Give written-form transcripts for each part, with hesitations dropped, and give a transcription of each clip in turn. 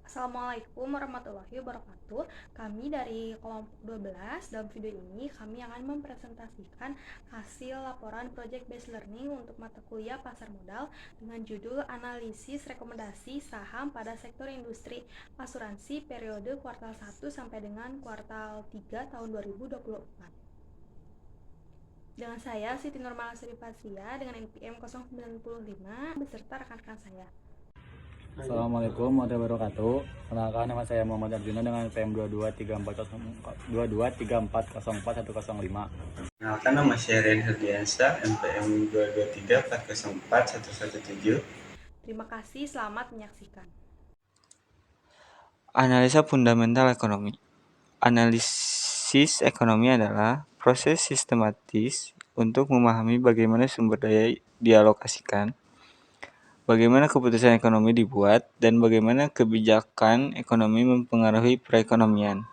Assalamualaikum warahmatullahi wabarakatuh. Kami dari kelompok 12. Dalam video ini kami akan mempresentasikan hasil laporan Project Based Learning untuk mata kuliah pasar modal dengan judul Analisis Rekomendasi Saham pada Sektor Industri Asuransi periode kuartal 1 sampai dengan kuartal 3 tahun 2024. Dengan saya Siti Nurmalasari Patria dengan NPM 095 beserta rekan-rekan saya. Assalamualaikum warahmatullahi wabarakatuh. Kenalkan, nama saya Muhammad Arjuna dengan PM 223404105105. Kenalkan, nama saya Rian Herdiansyah, NPM 223404117. Terima kasih, selamat menyaksikan. Analisa fundamental ekonomi. Analisis ekonomi adalah proses sistematis untuk memahami bagaimana sumber daya dialokasikan, bagaimana keputusan ekonomi dibuat, dan bagaimana kebijakan ekonomi mempengaruhi perekonomian.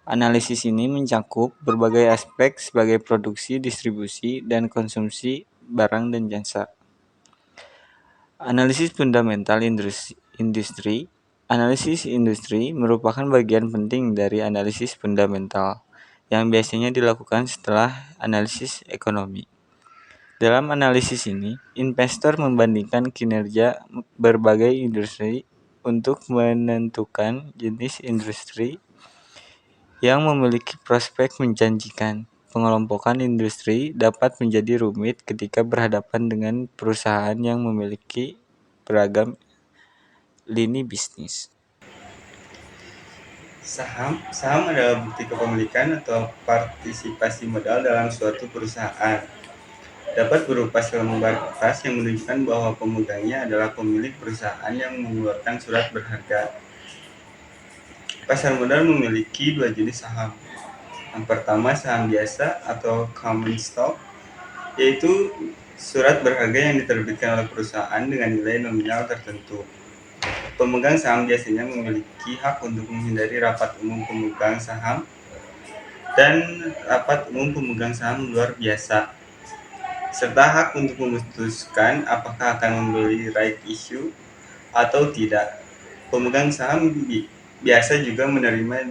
Analisis ini mencakup berbagai aspek sebagai produksi, distribusi, dan konsumsi barang dan jasa. Analisis fundamental industri. Analisis industri merupakan bagian penting dari analisis fundamental yang biasanya dilakukan setelah analisis ekonomi. Dalam analisis ini, investor membandingkan kinerja berbagai industri untuk menentukan jenis industri yang memiliki prospek menjanjikan. Pengelompokan industri dapat menjadi rumit ketika berhadapan dengan perusahaan yang memiliki beragam lini bisnis. Saham adalah bukti kepemilikan atau partisipasi modal dalam suatu perusahaan. Dapat berupa selembar kertas yang menunjukkan bahwa pemegangnya adalah pemilik perusahaan yang mengeluarkan surat berharga. Pasar modal memiliki dua jenis saham. Yang pertama, saham biasa atau common stock, yaitu surat berharga yang diterbitkan oleh perusahaan dengan nilai nominal tertentu. Pemegang saham biasanya memiliki hak untuk menghindari rapat umum pemegang saham dan rapat umum pemegang saham luar biasa, serta hak untuk memutuskan apakah akan membeli right issue atau tidak. Pemegang saham biasa juga menerima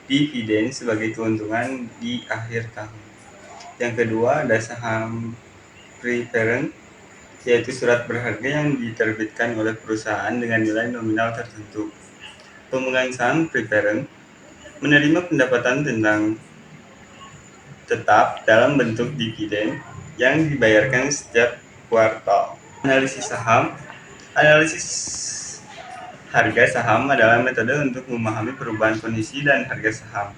dividen sebagai keuntungan di akhir tahun. Yang kedua, ada saham preference, yaitu surat berharga yang diterbitkan oleh perusahaan dengan nilai nominal tertentu. Pemegang saham preference menerima pendapatan tetap dalam bentuk dividen yang dibayarkan setiap kuartal. Analisis saham. Analisis harga saham adalah metode untuk memahami perubahan kondisi dan harga saham.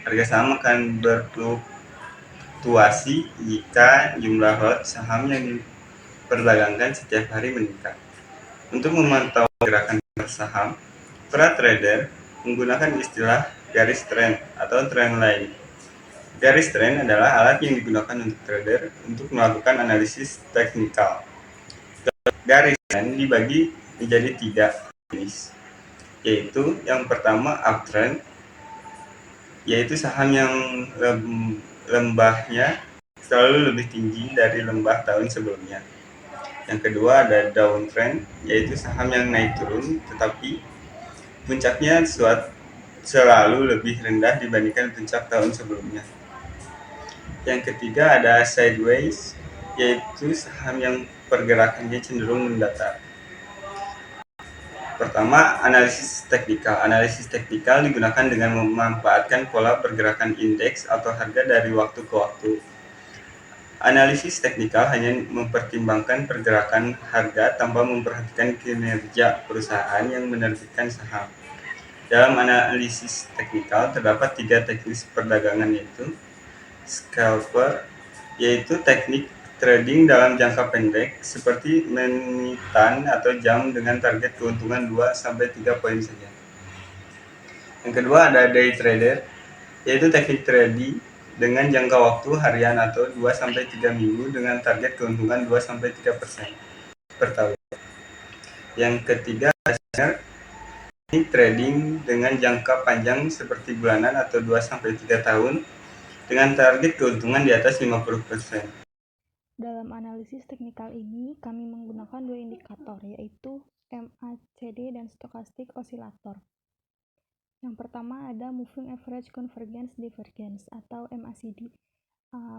Harga saham akan berfluktuasi jika jumlah lot saham yang diperdagangkan setiap hari meningkat. Untuk memantau gerakan saham, para trader menggunakan istilah garis tren atau trend line. Garis tren adalah alat yang digunakan untuk trader untuk melakukan analisis teknikal. Garis tren dibagi menjadi 3 jenis, yaitu yang pertama uptrend, yaitu saham yang lembahnya selalu lebih tinggi dari lembah tahun sebelumnya. Yang kedua ada downtrend, yaitu saham yang naik turun tetapi puncaknya selalu lebih rendah dibandingkan puncak tahun sebelumnya. Yang ketiga ada sideways, yaitu saham yang pergerakannya cenderung mendatar. Pertama, analisis teknikal. Analisis teknikal digunakan dengan memanfaatkan pola pergerakan indeks atau harga dari waktu ke waktu. Analisis teknikal hanya mempertimbangkan pergerakan harga tanpa memperhatikan kinerja perusahaan yang menerbitkan saham. Dalam analisis teknikal terdapat 3 teknik perdagangan, yaitu scalper, yaitu teknik trading dalam jangka pendek seperti menitan atau jam dengan target keuntungan 2-3 poin saja. Yang kedua ada day trader, yaitu teknik trading dengan jangka waktu harian atau 2-3 minggu dengan target keuntungan 2-3% per tahun. Yang ketiga teknik trading dengan jangka panjang seperti bulanan atau 2-3 tahun dengan target keuntungan di atas 50%. Dalam analisis teknikal ini, kami menggunakan 2 indikator, yaitu MACD, dan Stochastic Oscillator. Yang pertama ada Moving Average Convergence Divergence atau MACD.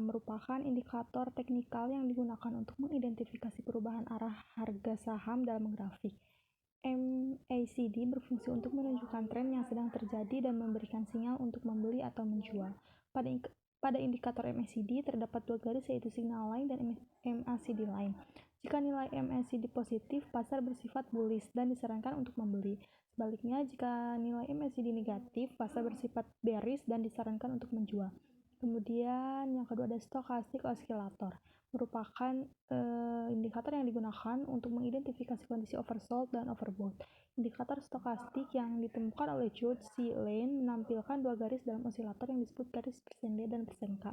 Merupakan indikator teknikal yang digunakan untuk mengidentifikasi perubahan arah harga saham dalam grafik. MACD berfungsi untuk menunjukkan tren yang sedang terjadi dan memberikan sinyal untuk membeli atau menjual. Pada indikator MACD terdapat dua garis, yaitu signal line dan MACD line. Jika nilai MACD positif, pasar bersifat bullish dan disarankan untuk membeli. Sebaliknya, jika nilai MACD negatif, pasar bersifat bearish dan disarankan untuk menjual. Kemudian yang kedua ada Stochastic Oscillator, merupakan indikator yang digunakan untuk mengidentifikasi kondisi oversold dan overbought. Indikator stokastik yang ditemukan oleh George C. Lane menampilkan dua garis dalam osilator yang disebut garis persen D dan persen K.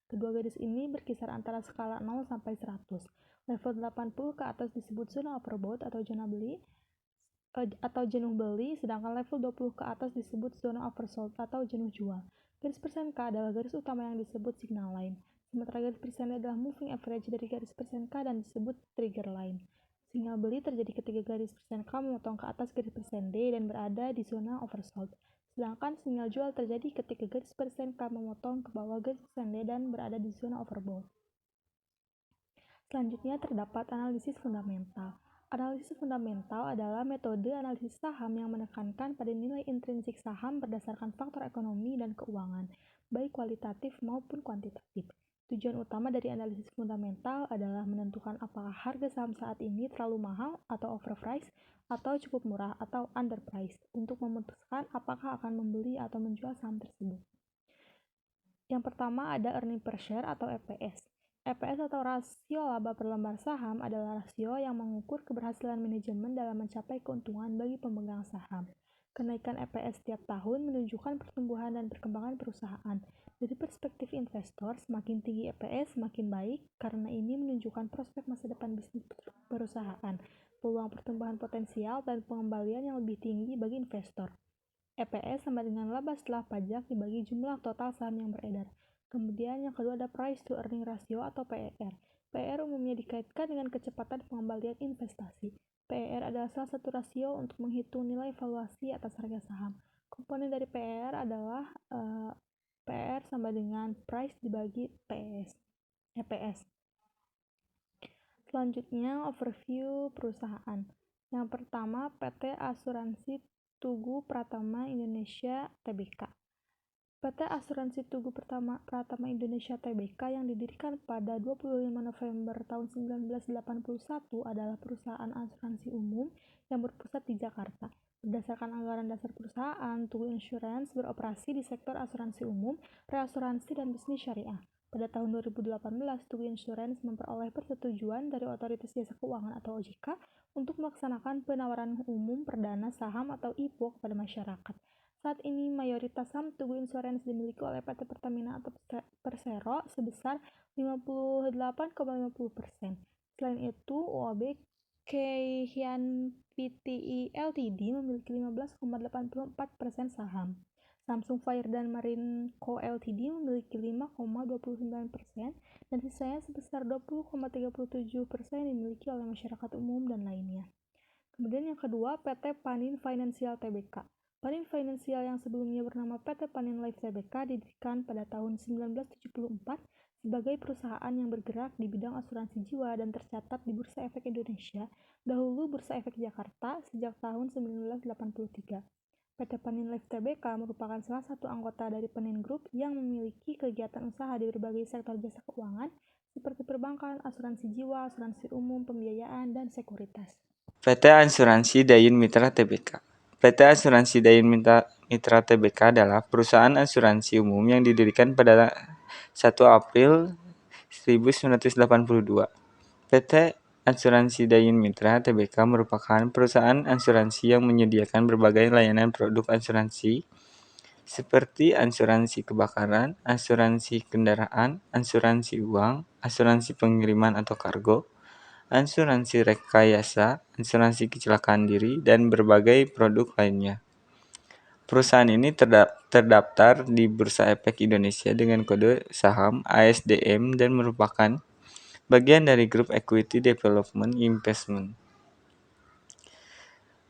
Kedua garis ini berkisar antara skala 0 sampai 100. Level 80 ke atas disebut zona overbought atau jenuh beli, sedangkan level 20 ke atas disebut zona oversold atau jenuh jual. Garis persen K adalah garis utama yang disebut signal line. Sementara garis persen D adalah moving average dari garis persen K dan disebut trigger line. Sinyal beli terjadi ketika garis persen K memotong ke atas garis persen D dan berada di zona oversold. Sedangkan sinyal jual terjadi ketika garis persen K memotong ke bawah garis persen D dan berada di zona overbought. Selanjutnya terdapat analisis fundamental. Analisis fundamental adalah metode analisis saham yang menekankan pada nilai intrinsik saham berdasarkan faktor ekonomi dan keuangan, baik kualitatif maupun kuantitatif. Tujuan utama dari analisis fundamental adalah menentukan apakah harga saham saat ini terlalu mahal atau overpriced, atau cukup murah atau underpriced, untuk memutuskan apakah akan membeli atau menjual saham tersebut. Yang pertama ada earning per share atau EPS. EPS atau rasio laba per lembar saham adalah rasio yang mengukur keberhasilan manajemen dalam mencapai keuntungan bagi pemegang saham. Kenaikan EPS setiap tahun menunjukkan pertumbuhan dan perkembangan perusahaan. Dari perspektif investor, semakin tinggi EPS semakin baik karena ini menunjukkan prospek masa depan bisnis perusahaan, peluang pertumbuhan potensial, dan pengembalian yang lebih tinggi bagi investor. EPS sama dengan laba setelah pajak dibagi jumlah total saham yang beredar. Kemudian yang kedua ada price to earning ratio atau PER. PER umumnya dikaitkan dengan kecepatan pengembalian investasi. PER adalah salah satu rasio untuk menghitung nilai valuasi atas harga saham. Komponen dari PER adalah PER sama dengan price dibagi EPS. Selanjutnya overview perusahaan. Yang pertama PT Asuransi Tugu Pratama Indonesia Tbk. PT Asuransi Tugu Pratama Indonesia Tbk yang didirikan pada 25 November tahun 1981 adalah perusahaan asuransi umum yang berpusat di Jakarta. Berdasarkan anggaran dasar perusahaan, Tugu Insurance beroperasi di sektor asuransi umum, reasuransi, dan bisnis syariah. Pada tahun 2018, Tugu Insurance memperoleh persetujuan dari Otoritas Jasa Keuangan atau OJK untuk melaksanakan penawaran umum perdana saham atau IPO kepada masyarakat. Saat ini, mayoritas saham Tugu Insurance dimiliki oleh PT Pertamina atau Persero sebesar 58,50%. Selain itu, UOB Kay Hian Pti Ltd memiliki 15,84% saham. Samsung Fire dan Marine Co Ltd memiliki 5,29% dan sisanya sebesar 20,37% dimiliki oleh masyarakat umum dan lainnya. Kemudian yang kedua, PT Panin Financial Tbk. Panin Financial yang sebelumnya bernama PT Panin Life Tbk didirikan pada tahun 1974 sebagai perusahaan yang bergerak di bidang asuransi jiwa dan tercatat di Bursa Efek Indonesia, dahulu Bursa Efek Jakarta, sejak tahun 1983. PT Panin Life Tbk merupakan salah satu anggota dari Panin Group yang memiliki kegiatan usaha di berbagai sektor jasa keuangan seperti perbankan, asuransi jiwa, asuransi umum, pembiayaan, dan sekuritas. PT Asuransi Dayun Mitra Tbk. PT Asuransi Dayun Mitra Tbk adalah perusahaan asuransi umum yang didirikan pada 1 April 1982. PT Asuransi Dayun Mitra Tbk merupakan perusahaan asuransi yang menyediakan berbagai layanan produk asuransi seperti asuransi kebakaran, asuransi kendaraan, asuransi uang, asuransi pengiriman atau kargo, asuransi rekayasa, asuransi kecelakaan diri, dan berbagai produk lainnya. Perusahaan ini terdaftar di Bursa Efek Indonesia dengan kode saham ASDM dan merupakan bagian dari grup Equity Development Investment.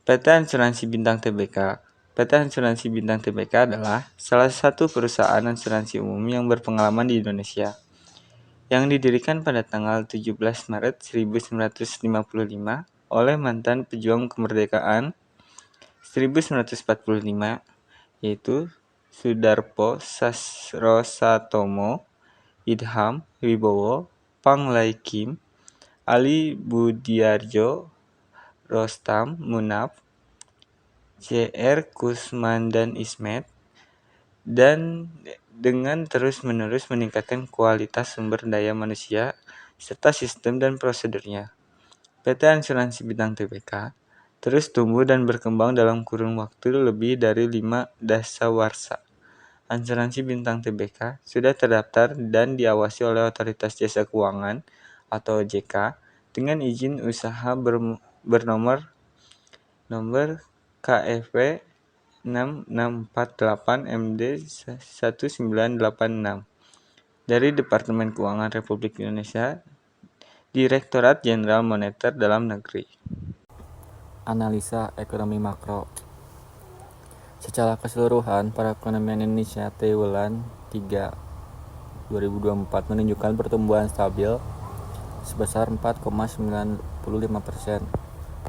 PT Asuransi Bintang Tbk. PT Asuransi Bintang Tbk adalah salah satu perusahaan asuransi umum yang berpengalaman di Indonesia, yang didirikan pada tanggal 17 Maret 1955 oleh mantan pejuang kemerdekaan 1945, yaitu Sudarpo Sasrosatomo, Idham Wibowo, Panglaikim, Ali Budiarjo, Rostam Munaf, Jr. Kusman dan Ismet, dan dengan terus-menerus meningkatkan kualitas sumber daya manusia serta sistem dan prosedurnya. PT Asuransi Bintang Tbk terus tumbuh dan berkembang dalam kurun waktu lebih dari 5 dasawarsa. Asuransi Bintang Tbk sudah terdaftar dan diawasi oleh Otoritas Jasa Keuangan atau OJK dengan izin usaha bernomor KFW 6648 MD 1986 dari Departemen Keuangan Republik Indonesia, Direktorat Jenderal Moneter Dalam Negeri. Analisa ekonomi makro. Secara keseluruhan, perekonomian Indonesia triwulan 3 2024 menunjukkan pertumbuhan stabil sebesar 4,95%.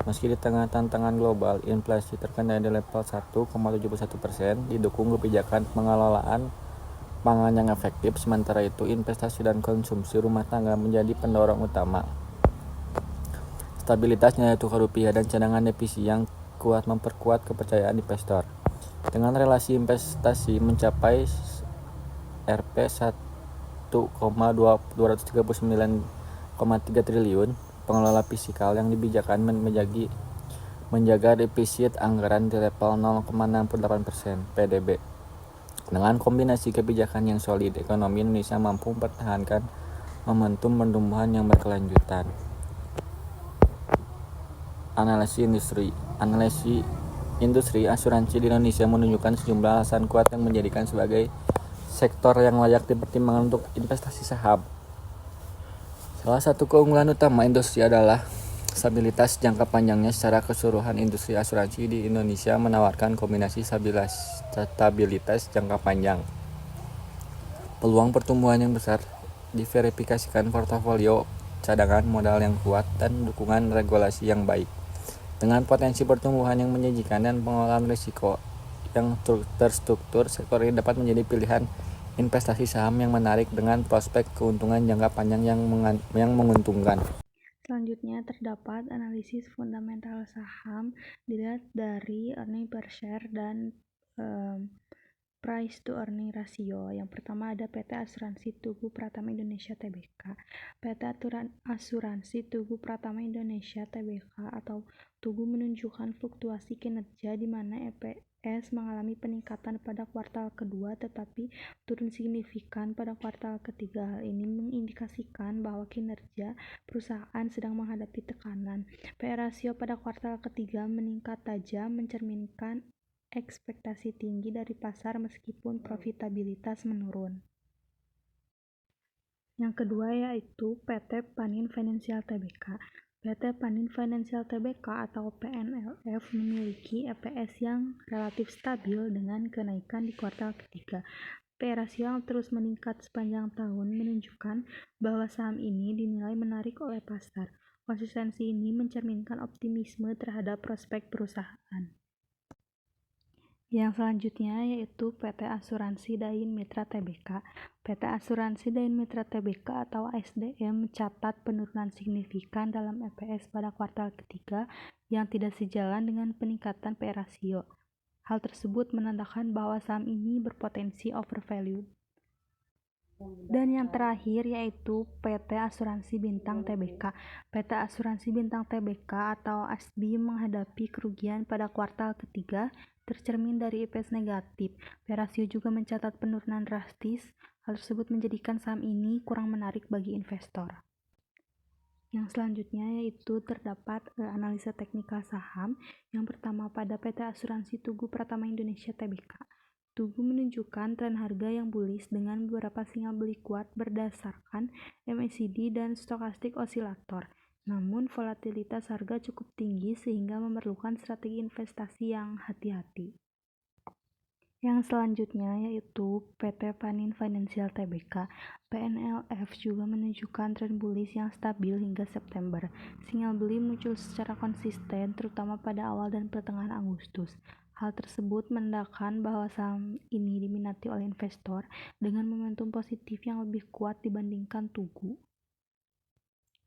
Meski di tengah tantangan global, inflasi terkendali di level 1,71%, didukung kebijakan pengelolaan pangan yang efektif. Sementara itu, investasi dan konsumsi rumah tangga menjadi pendorong utama. Stabilitas nilai tukar rupiah dan cadangan devisa yang kuat memperkuat kepercayaan investor. Dengan relasi investasi mencapai Rp 1,239,3 triliun, pengelola fiskal yang dibijakan menjaga defisit anggaran di level 0,68% PDB. Dengan kombinasi kebijakan yang solid, ekonomi Indonesia mampu mempertahankan momentum pertumbuhan yang berkelanjutan. Analisis industri asuransi di Indonesia menunjukkan sejumlah alasan kuat yang menjadikan sebagai sektor yang layak dipertimbangkan untuk investasi saham. Salah satu keunggulan utama industri adalah stabilitas jangka panjangnya. Secara keseluruhan, industri asuransi di Indonesia menawarkan kombinasi stabilitas jangka panjang, peluang pertumbuhan yang besar, diverifikasikan portofolio cadangan modal yang kuat, dan dukungan regulasi yang baik. Dengan potensi pertumbuhan yang menjanjikan dan pengelolaan risiko yang terstruktur, sektor ini dapat menjadi pilihan investasi saham yang menarik dengan prospek keuntungan jangka panjang yang menguntungkan. Selanjutnya terdapat analisis fundamental saham dilihat dari earning per share dan price to earning ratio. Yang pertama ada PT Asuransi Tugu Pratama Indonesia Tbk. PT Asuransi Tugu Pratama Indonesia Tbk atau Tugu menunjukkan fluktuasi kinerja di mana EPS mengalami peningkatan pada kuartal kedua tetapi turun signifikan pada kuartal ketiga. Hal ini mengindikasikan bahwa kinerja perusahaan sedang menghadapi tekanan. PE rasio pada kuartal ketiga meningkat tajam, mencerminkan ekspektasi tinggi dari pasar meskipun profitabilitas menurun. Yang kedua yaitu PT Panin Financial Tbk. PT Panin Financial Tbk atau PNLF memiliki EPS yang relatif stabil dengan kenaikan di kuartal ketiga. PE rasio yang terus meningkat sepanjang tahun menunjukkan bahwa saham ini dinilai menarik oleh pasar. Konsistensi ini mencerminkan optimisme terhadap prospek perusahaan. Yang selanjutnya yaitu PT Asuransi Dain Mitra Tbk. PT Asuransi Dain Mitra Tbk atau ASDM mencatat penurunan signifikan dalam EPS pada kuartal ketiga yang tidak sejalan dengan peningkatan PE rasio. Hal tersebut menandakan bahwa saham ini berpotensi overvalued. Dan yang terakhir yaitu PT Asuransi Bintang Tbk. PT Asuransi Bintang Tbk atau ASBI menghadapi kerugian pada kuartal ketiga tercermin dari EPS negatif. PE rasio juga mencatat penurunan drastis. Hal tersebut menjadikan saham ini kurang menarik bagi investor. Yang selanjutnya yaitu terdapat analisa teknikal saham. Yang pertama pada PT Asuransi Tugu Pratama Indonesia Tbk. Tugu menunjukkan tren harga yang bullish dengan beberapa sinyal beli kuat berdasarkan MACD dan stokastik osilator. Namun volatilitas harga cukup tinggi sehingga memerlukan strategi investasi yang hati-hati. Yang selanjutnya yaitu PT Panin Financial Tbk. PNLF juga menunjukkan tren bullish yang stabil hingga September. Sinyal beli muncul secara konsisten terutama pada awal dan pertengahan Agustus. Hal tersebut menandakan bahwa saham ini diminati oleh investor dengan momentum positif yang lebih kuat dibandingkan Tugu.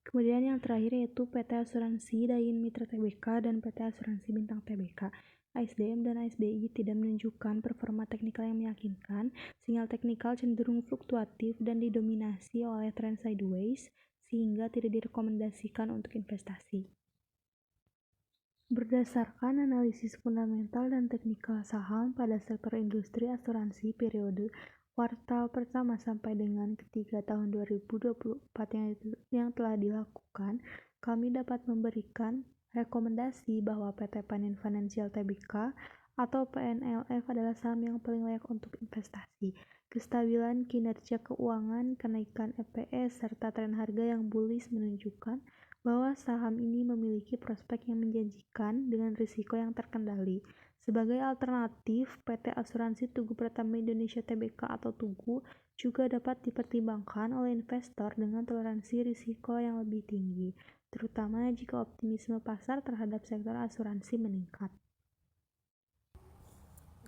Kemudian yang terakhir yaitu PT Asuransi Dain Mitra Tbk dan PT Asuransi Bintang Tbk. ASDM dan ASBI tidak menunjukkan performa teknikal yang meyakinkan. Sinyal teknikal cenderung fluktuatif dan didominasi oleh tren sideways sehingga tidak direkomendasikan untuk investasi. Berdasarkan analisis fundamental dan teknikal saham pada sektor industri asuransi periode kuartal pertama sampai dengan ketiga tahun 2024 yang telah dilakukan, kami dapat memberikan rekomendasi bahwa PT Panin Financial Tbk atau PNLF adalah saham yang paling layak untuk investasi. Kestabilan kinerja keuangan, kenaikan EPS, serta tren harga yang bullish menunjukkan bahwa saham ini memiliki prospek yang menjanjikan dengan risiko yang terkendali. Sebagai alternatif, PT Asuransi Tugu Pratama Indonesia Tbk atau Tugu juga dapat dipertimbangkan oleh investor dengan toleransi risiko yang lebih tinggi, terutama jika optimisme pasar terhadap sektor asuransi meningkat.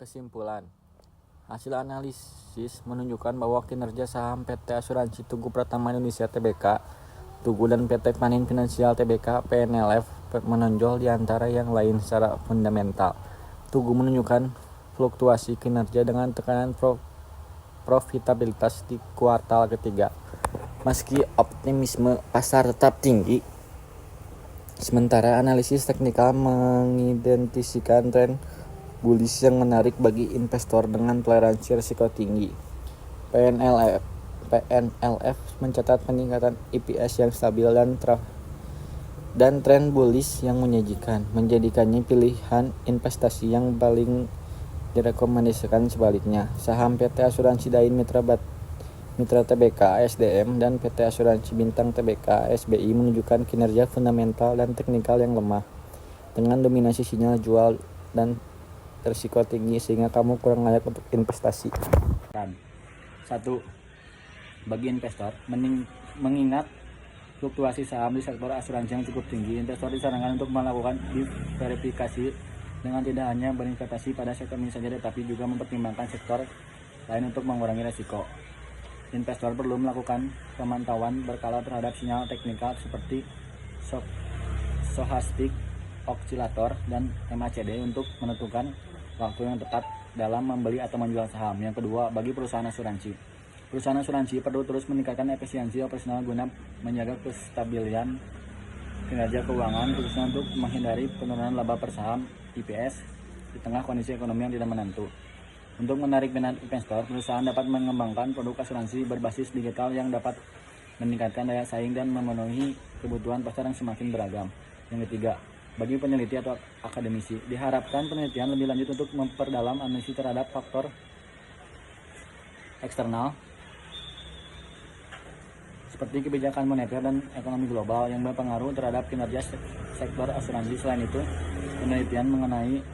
Kesimpulan, hasil analisis menunjukkan bahwa kinerja saham PT Asuransi Tugu Pratama Indonesia Tbk, Tugu dan PT Panin Financial Tbk (PNLF) menonjol di antara yang lain secara fundamental. Tugu menunjukkan fluktuasi kinerja dengan tekanan profitabilitas di kuartal ketiga. Meski optimisme pasar tetap tinggi, sementara analisis teknikal mengidentifikasikan tren bullish yang menarik bagi investor dengan toleransi risiko tinggi. PNLF mencatat peningkatan EPS yang stabil dan tren bullish yang menjadikannya pilihan investasi yang paling direkomendasikan. Sebaliknya, saham PT Asuransi Dain Mitra Tbk (ASDM) dan PT Asuransi Bintang Tbk (ASBI) menunjukkan kinerja fundamental dan teknikal yang lemah dengan dominasi sinyal jual dan risiko tinggi sehingga kamu kurang layak untuk investasi. 1. Bagi investor, mengingat fluktuasi saham di sektor asuransi yang cukup tinggi, investor disarankan untuk melakukan diversifikasi dengan tidak hanya berinvestasi pada sektor ini saja tetapi juga mempertimbangkan sektor lain untuk mengurangi risiko. Investor perlu melakukan pemantauan berkala terhadap sinyal teknikal seperti stochastic oscillator dan MACD untuk menentukan waktu yang tepat dalam membeli atau menjual saham. Yang kedua, bagi perusahaan asuransi. Perusahaan asuransi perlu terus meningkatkan efisiensi operasional guna menjaga kestabilan kinerja keuangan, khususnya untuk menghindari penurunan laba per saham (EPS) di tengah kondisi ekonomi yang tidak menentu. Untuk menarik minat investor, perusahaan dapat mengembangkan produk asuransi berbasis digital yang dapat meningkatkan daya saing dan memenuhi kebutuhan pasar yang semakin beragam. Yang ketiga, bagi peneliti atau akademisi, diharapkan penelitian lebih lanjut untuk memperdalam analisis terhadap faktor eksternal seperti kebijakan moneter dan ekonomi global yang berpengaruh terhadap kinerja sektor asuransi. Selain itu, penelitian mengenai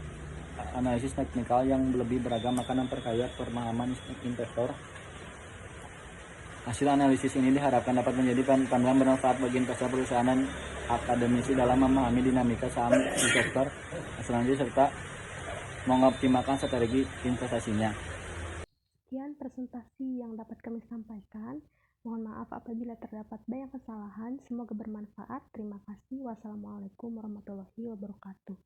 analisis teknikal yang lebih beragam akan memperkaya pemahaman investor. Hasil analisis ini diharapkan dapat menjadi panduan bermanfaat bagi investor, perusahaan, dan akademisi dalam memahami dinamika saham di sektor asuransi serta mengoptimalkan strategi investasinya. Sekian presentasi yang dapat kami sampaikan. Mohon maaf apabila terdapat banyak kesalahan. Semoga bermanfaat. Terima kasih. Wassalamualaikum warahmatullahi wabarakatuh.